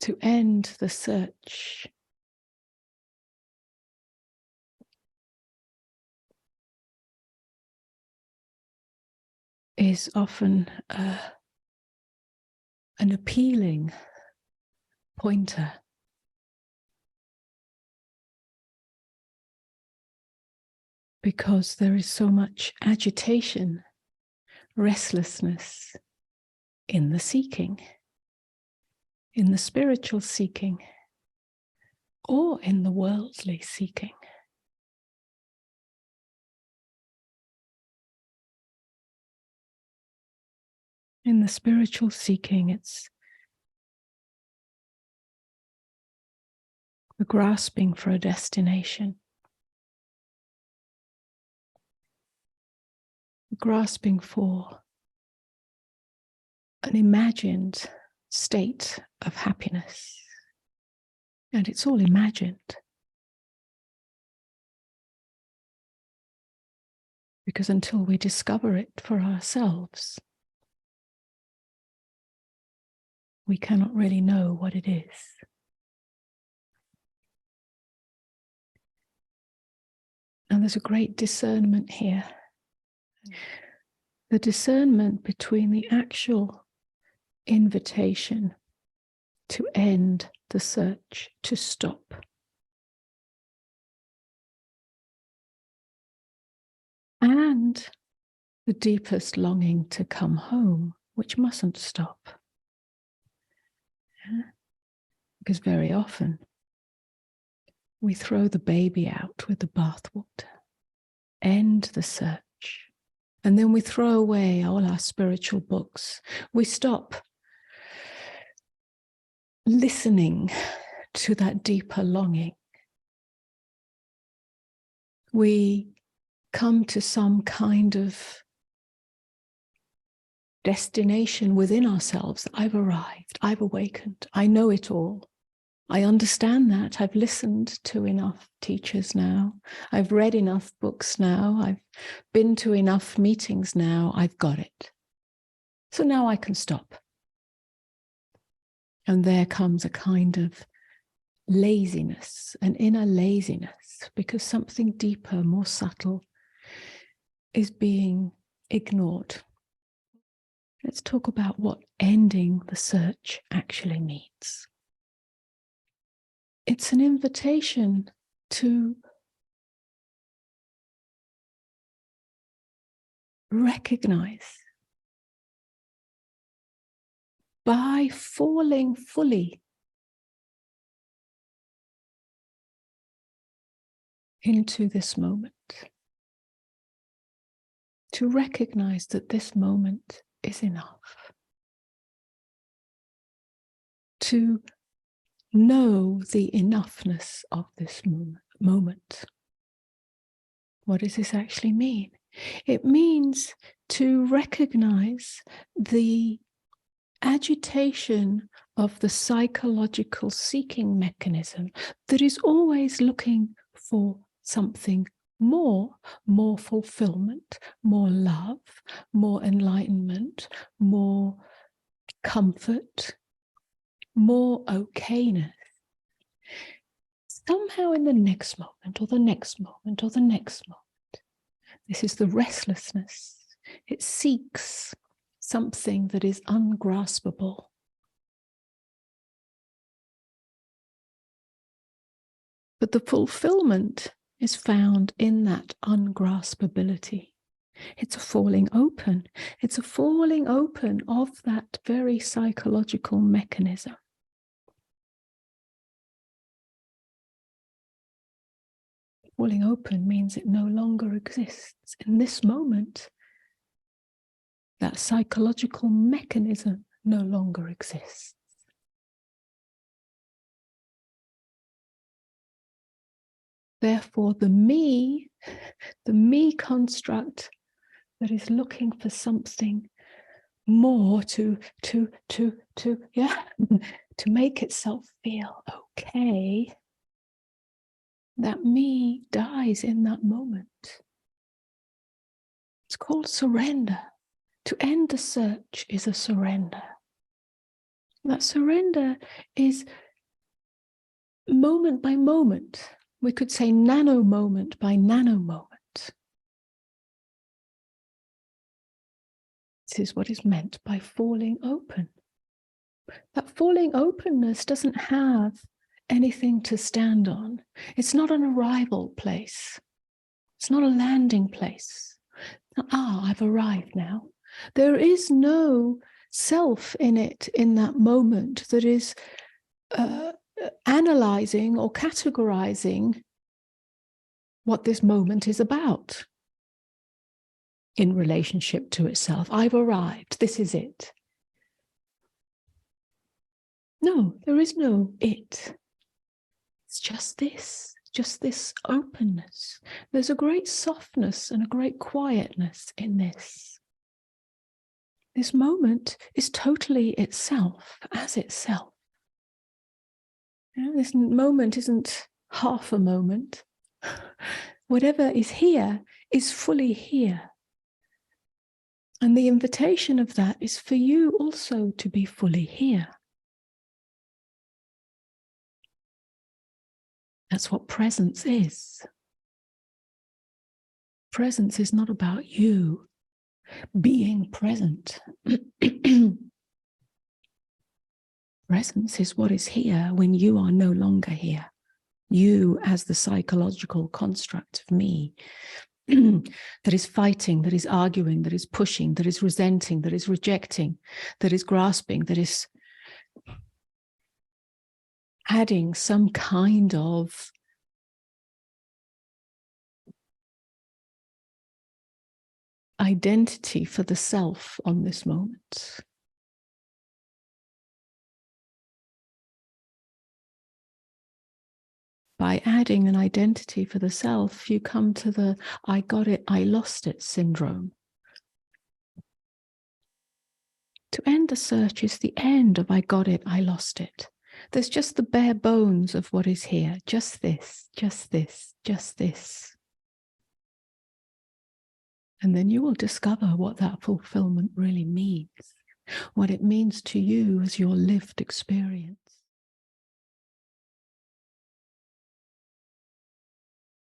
to end the search. Is often an appealing pointer. Because there is so much agitation, restlessness in the seeking, in the spiritual seeking, or in the worldly seeking. In the spiritual seeking, it's the grasping for a destination, the grasping for an imagined state of happiness. And it's all imagined. Because until we discover it for ourselves, we cannot really know what it is. And there's a great discernment here. The discernment between the actual invitation to end the search, to stop. And the deepest longing to come home, which mustn't stop. Yeah? Because very often we throw the baby out with the bathwater, end the search, and then we throw away all our spiritual books. We stop listening to that deeper longing. We come to some kind of destination within ourselves. I've arrived, I've awakened, I know it all. I understand that. I've listened to enough teachers now. I've read enough books now. I've been to enough meetings now. I've got it. So now I can stop. And there comes a kind of laziness, an inner laziness, because something deeper, more subtle is being ignored. Let's talk about what ending the search actually means. It's an invitation to recognize, by falling fully into this moment, to recognize that this moment is enough, to know the enoughness of this moment. What does this actually mean? It means to recognize the agitation of the psychological seeking mechanism that is always looking for something more fulfillment, more love, more enlightenment, more comfort, more okayness. Somehow in the next moment, or the next moment, or the next moment. This is the restlessness. It seeks something that is ungraspable. But the fulfillment is found in that ungraspability. It's a falling open. It's a falling open of that very psychological mechanism. Falling open means it no longer exists. In this moment, that psychological mechanism no longer exists. Therefore, the me construct that is looking for something more to make itself feel okay, that me dies in that moment. It's called surrender. To end the search is a surrender. That surrender is moment by moment. We could say nano moment by nano moment. This is what is meant by falling open. That falling openness doesn't have anything to stand on. It's not an arrival place. It's not a landing place. I've arrived now. There is no self in it in that moment that is analyzing or categorizing what this moment is about in relationship to itself. I've arrived. This is it. No, there is no it. It's just this openness. There's a great softness and a great quietness in this. This moment is totally itself, as itself. This moment isn't half a moment. Whatever is here is fully here. And the invitation of that is for you also to be fully here. That's what presence is. Presence is not about you being present. Presence is what is here when you are no longer here. You as the psychological construct of me that is fighting, that is arguing, that is pushing, that is resenting, that is rejecting, that is grasping, that is adding some kind of identity for the self on this moment. By adding an identity for the self, you come to the I got it, I lost it syndrome. To end the search is the end of I got it, I lost it. There's just the bare bones of what is here. Just this, just this, just this. And then you will discover what that fulfillment really means, what it means to you as your lived experience.